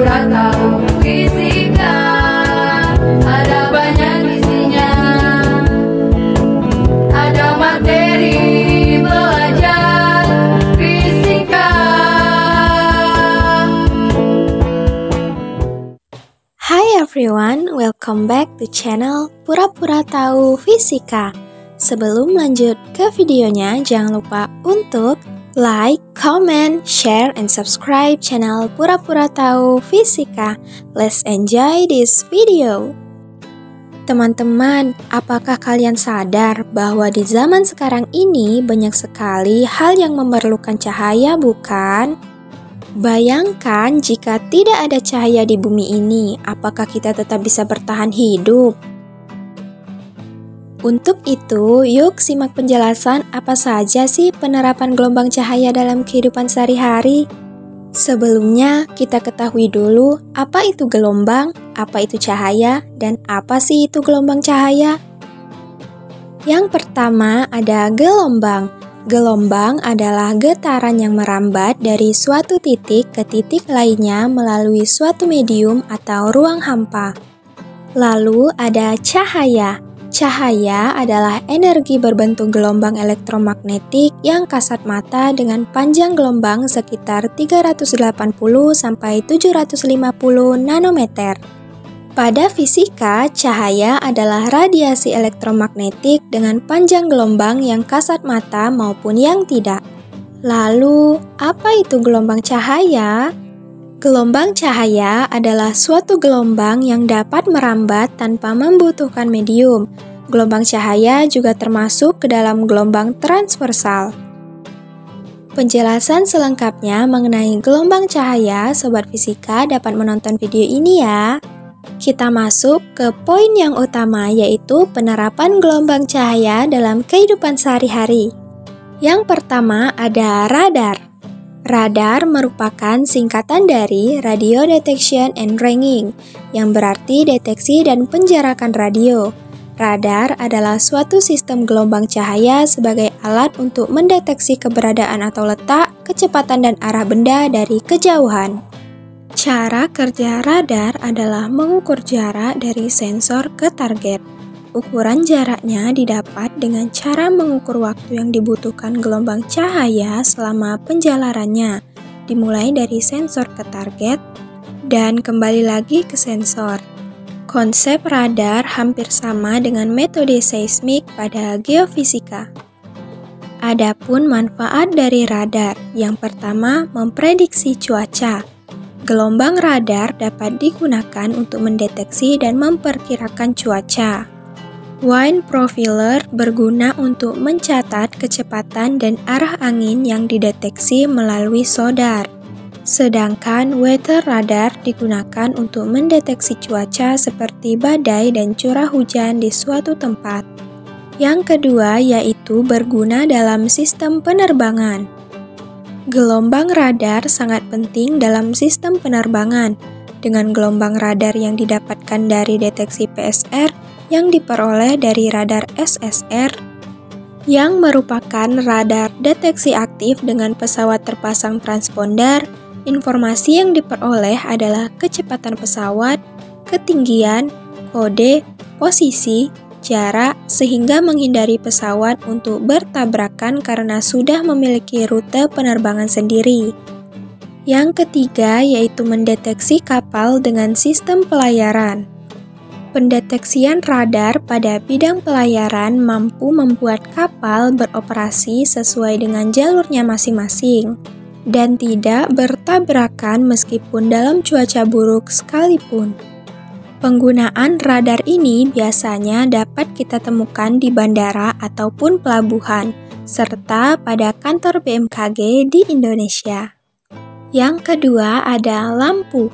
pura-pura tahu fisika, ada banyak isinya. Ada materi belajar fisika. Hi everyone, welcome back to channel Pura-Pura Tahu Fisika. Sebelum lanjut ke videonya, jangan lupa untuk like, comment, share, and subscribe channel Pura-Pura Tahu Fisika. Let's enjoy this video. Teman-teman, apakah kalian sadar bahwa di zaman sekarang ini banyak sekali hal yang memerlukan cahaya, bukan? Bayangkan jika tidak ada cahaya di bumi ini, apakah kita tetap bisa bertahan hidup? Untuk itu, yuk simak penjelasan apa saja sih penerapan gelombang cahaya dalam kehidupan sehari-hari. Sebelumnya, kita ketahui dulu apa itu gelombang, apa itu cahaya, dan apa sih itu gelombang cahaya. Yang pertama ada gelombang. Gelombang adalah getaran yang merambat dari suatu titik ke titik lainnya melalui suatu medium atau ruang hampa. Lalu ada cahaya. Cahaya adalah energi berbentuk gelombang elektromagnetik yang kasat mata dengan panjang gelombang sekitar 380-750 nanometer. Pada fisika, cahaya adalah radiasi elektromagnetik dengan panjang gelombang yang kasat mata maupun yang tidak. Lalu, apa itu gelombang cahaya? Gelombang cahaya adalah suatu gelombang yang dapat merambat tanpa membutuhkan medium. Gelombang cahaya juga termasuk ke dalam gelombang transversal. Penjelasan selengkapnya mengenai gelombang cahaya, Sobat Fisika dapat menonton video ini ya. Kita masuk ke poin yang utama, yaitu penerapan gelombang cahaya dalam kehidupan sehari-hari. Yang pertama ada radar. Radar merupakan singkatan dari Radio Detection and Ranging, yang berarti deteksi dan penjarakan radio. Radar adalah suatu sistem gelombang cahaya sebagai alat untuk mendeteksi keberadaan atau letak, kecepatan dan arah benda dari kejauhan. Cara kerja radar adalah mengukur jarak dari sensor ke target. Ukuran jaraknya didapat dengan cara mengukur waktu yang dibutuhkan gelombang cahaya selama penjalarannya, dimulai dari sensor ke target dan kembali lagi ke sensor. Konsep radar hampir sama dengan metode seismik pada geofisika. Adapun manfaat dari radar, yang pertama memprediksi cuaca. Gelombang radar dapat digunakan untuk mendeteksi dan memperkirakan cuaca. Wind profiler berguna untuk mencatat kecepatan dan arah angin yang dideteksi melalui sodar. Sedangkan weather radar digunakan untuk mendeteksi cuaca seperti badai dan curah hujan di suatu tempat. Yang kedua yaitu berguna dalam sistem penerbangan. Gelombang radar sangat penting dalam sistem penerbangan. Dengan gelombang radar yang didapatkan dari deteksi PSR yang diperoleh dari radar SSR, yang merupakan radar deteksi aktif dengan pesawat terpasang transponder, informasi yang diperoleh adalah kecepatan pesawat, ketinggian, kode, posisi, jarak, sehingga menghindari pesawat untuk bertabrakan karena sudah memiliki rute penerbangan sendiri. Yang ketiga yaitu mendeteksi kapal dengan sistem pelayaran. Pendeteksian radar pada bidang pelayaran mampu membuat kapal beroperasi sesuai dengan jalurnya masing-masing dan tidak bertabrakan meskipun dalam cuaca buruk sekalipun. Penggunaan radar ini biasanya dapat kita temukan di bandara ataupun pelabuhan, serta pada kantor BMKG di Indonesia. Yang kedua ada lampu.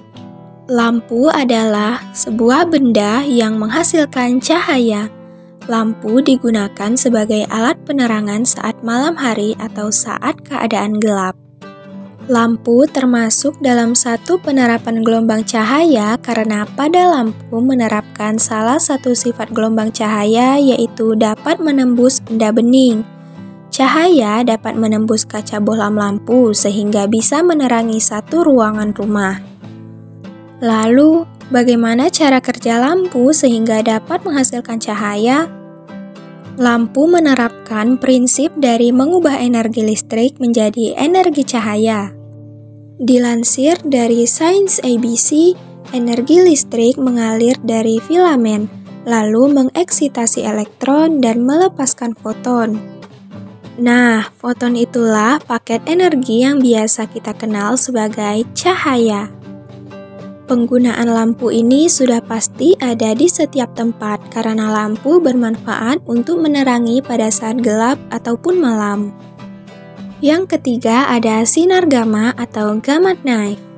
Lampu adalah sebuah benda yang menghasilkan cahaya. Lampu digunakan sebagai alat penerangan saat malam hari atau saat keadaan gelap. Lampu termasuk dalam satu penerapan gelombang cahaya karena pada lampu menerapkan salah satu sifat gelombang cahaya yaitu dapat menembus benda bening. Cahaya dapat menembus kaca bohlam lampu sehingga bisa menerangi satu ruangan rumah. Lalu, bagaimana cara kerja lampu sehingga dapat menghasilkan cahaya? Lampu menerapkan prinsip dari mengubah energi listrik menjadi energi cahaya. Dilansir dari Sains ABC, energi listrik mengalir dari filamen, lalu mengeksitasi elektron dan melepaskan foton. Nah, foton itulah paket energi yang biasa kita kenal sebagai cahaya. Penggunaan lampu ini sudah pasti ada di setiap tempat karena lampu bermanfaat untuk menerangi pada saat gelap ataupun malam. Yang ketiga ada sinar gamma atau gamma knife.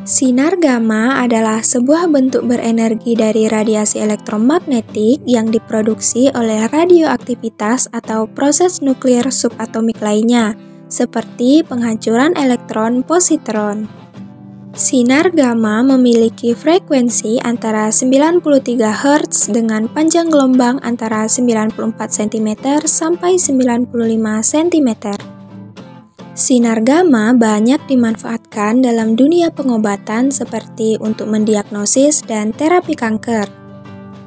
Sinar gamma adalah sebuah bentuk berenergi dari radiasi elektromagnetik yang diproduksi oleh radioaktivitas atau proses nuklir subatomik lainnya, seperti penghancuran elektron positron. Sinar gamma memiliki frekuensi antara 93 Hz dengan panjang gelombang antara 94 cm sampai 95 cm. Sinar gamma banyak dimanfaatkan dalam dunia pengobatan seperti untuk mendiagnosis dan terapi kanker.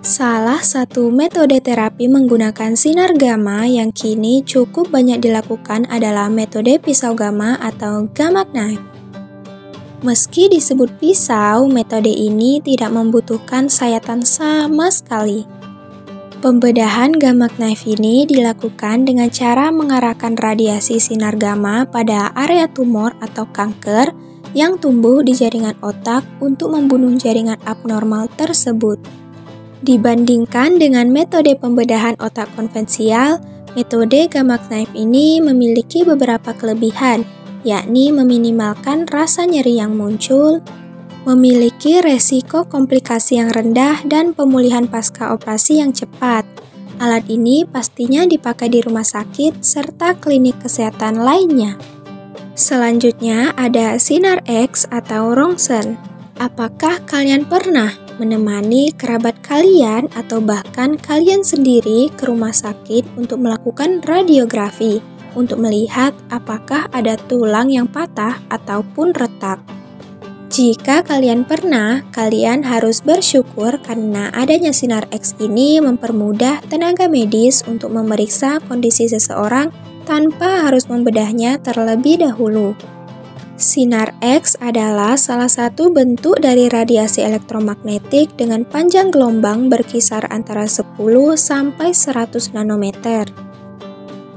Salah satu metode terapi menggunakan sinar gamma yang kini cukup banyak dilakukan adalah metode pisau gamma atau gamma knife. Meski disebut pisau, metode ini tidak membutuhkan sayatan sama sekali. Pembedahan gamma knife ini dilakukan dengan cara mengarahkan radiasi sinar gamma pada area tumor atau kanker yang tumbuh di jaringan otak untuk membunuh jaringan abnormal tersebut. Dibandingkan dengan metode pembedahan otak konvensional, metode gamma knife ini memiliki beberapa kelebihan, yakni meminimalkan rasa nyeri yang muncul, memiliki resiko komplikasi yang rendah, dan pemulihan pasca operasi yang cepat. Alat ini pastinya dipakai di rumah sakit serta klinik kesehatan lainnya. Selanjutnya ada sinar X atau rongsen. Apakah kalian pernah menemani kerabat kalian atau bahkan kalian sendiri ke rumah sakit untuk melakukan radiografi? Untuk melihat apakah ada tulang yang patah ataupun retak. Jika kalian pernah, kalian harus bersyukur karena adanya sinar X ini mempermudah tenaga medis untuk memeriksa kondisi seseorang tanpa harus membedahnya terlebih dahulu. Sinar X adalah salah satu bentuk dari radiasi elektromagnetik dengan panjang gelombang berkisar antara 10 sampai 100 nanometer.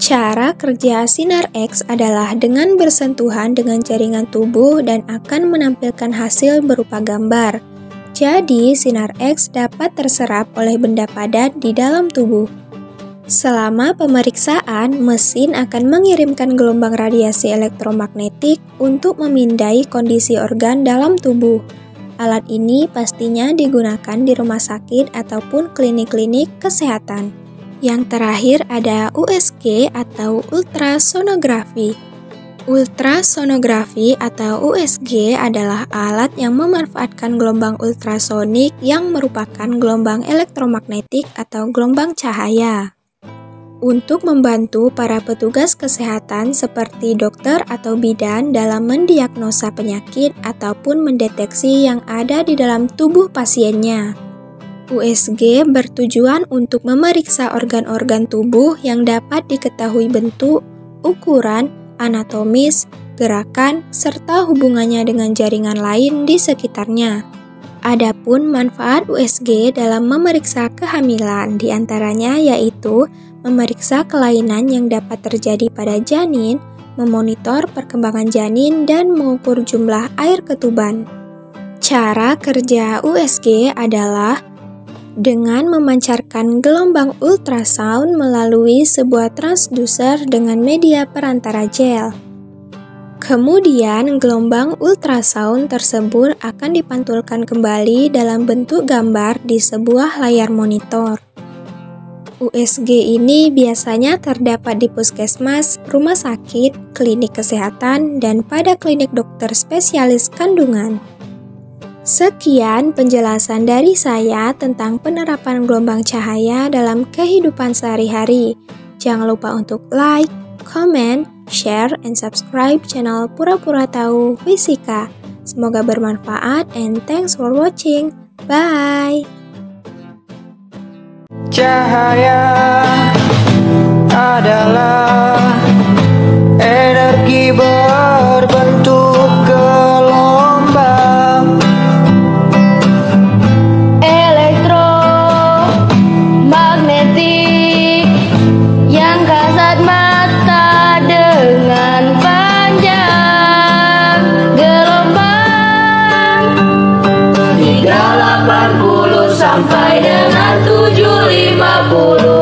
Cara kerja sinar X adalah dengan bersentuhan dengan jaringan tubuh dan akan menampilkan hasil berupa gambar. Jadi, sinar X dapat terserap oleh benda padat di dalam tubuh. Selama pemeriksaan, mesin akan mengirimkan gelombang radiasi elektromagnetik untuk memindai kondisi organ dalam tubuh. Alat ini pastinya digunakan di rumah sakit ataupun klinik-klinik kesehatan. Yang terakhir ada USG atau ultrasonografi. Ultrasonografi atau USG adalah alat yang memanfaatkan gelombang ultrasonik yang merupakan gelombang elektromagnetik atau gelombang cahaya. Untuk membantu para petugas kesehatan seperti dokter atau bidan dalam mendiagnosa penyakit ataupun mendeteksi yang ada di dalam tubuh pasiennya. USG bertujuan untuk memeriksa organ-organ tubuh yang dapat diketahui bentuk, ukuran, anatomis, gerakan, serta hubungannya dengan jaringan lain di sekitarnya. Adapun manfaat USG dalam memeriksa kehamilan diantaranya yaitu memeriksa kelainan yang dapat terjadi pada janin, memonitor perkembangan janin, dan mengukur jumlah air ketuban. Cara kerja USG adalah dengan memancarkan gelombang ultrasound melalui sebuah transducer dengan media perantara gel. Kemudian, gelombang ultrasound tersebut akan dipantulkan kembali dalam bentuk gambar di sebuah layar monitor. USG ini biasanya terdapat di puskesmas, rumah sakit, klinik kesehatan, dan pada klinik dokter spesialis kandungan. Sekian penjelasan dari saya tentang penerapan gelombang cahaya dalam kehidupan sehari-hari. Jangan lupa untuk like, comment, share, and subscribe channel Pura-Pura Tahu Fisika. Semoga bermanfaat and thanks for watching. Bye! Cahaya adalah energi berbentuk gelombang. Elektromagnetik yang kasat mata dengan panjang gelombang 380 sampai dengan 750.